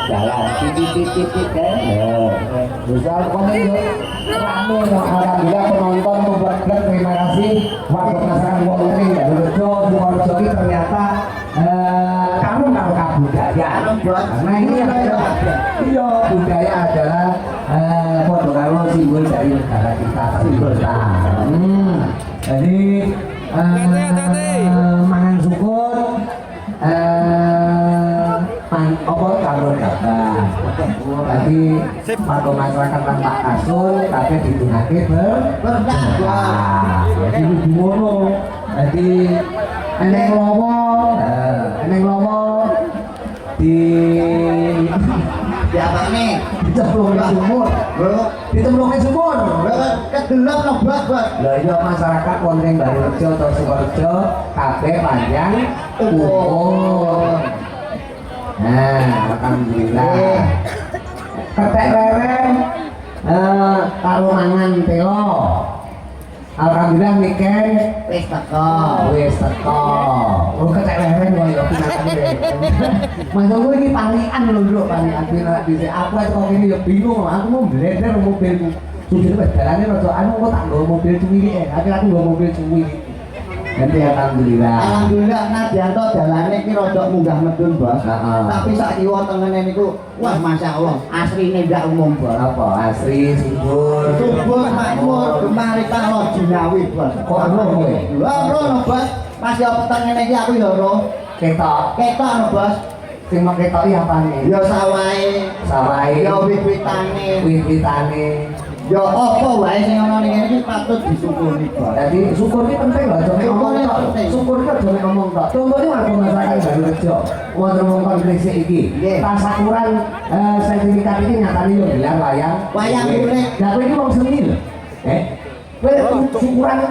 jalan titik bisa pokoknya rame alhamdulillah penonton membuat terima kasih warga masyarakat Wonten Sidoarjo Sidoarjo ini ternyata kamu kalau budaya karena ini iya budaya adalah foto kalau simbol dari negara kita simbol jadi mangan syukur apa kalau dapat tadi warga masyarakat tanpa kasur tapi digunakan berdakwah jadi gimana jadi eneng lowo di apa nih dicemplungin sumur dicemplungin sumur kedelok ngebak bak lah iya masyarakat Wonten Barurejo atau Sidoarjo kabeh panjang umur. Nah, alhamdulillah. Ketek leren karo mangan telo. Alhamdulillah mikir wis teko. Oh, ketek leren wae yo pinakane. Mas aku iki panikan lho, panikan pina dhisik. Aku kok kene yo bingung, aku mau blender mobilku. Sujud wis dalane rada anu kok tak nggo mobil cuwili akhirnya aku nggo mobil cuwili. Nanti alhamdulillah Nadianto dalane iki rada munggah medun, Bos. Tapi sak kiwa tengene niku wah masyaallah, asline ndak umum, Bos. Apa? Asri, subur. Subur makmur, gemari karo jinawi, Bos. Kok anu kowe? Lho, Bos. Pas yo petengene iki aku yo ro. Ketok, Bos. sing mau ketoki apane? Yo sawahe. Yo wit-witane. Yo apa wae sing ana ning kene iki patut disyukuri, Bos. Jadi syukur ini penting loh, jangan ngomong tok. Syukur ini jangan ngomong tok. Contohnya warga masyarakat Barurejo, wonten wong konflik iki. Tasakuran sertifikat ini nyatane yo gelar wayang. Wayang kulit. Lah kowe iki wong seni lho. Kowe syukuran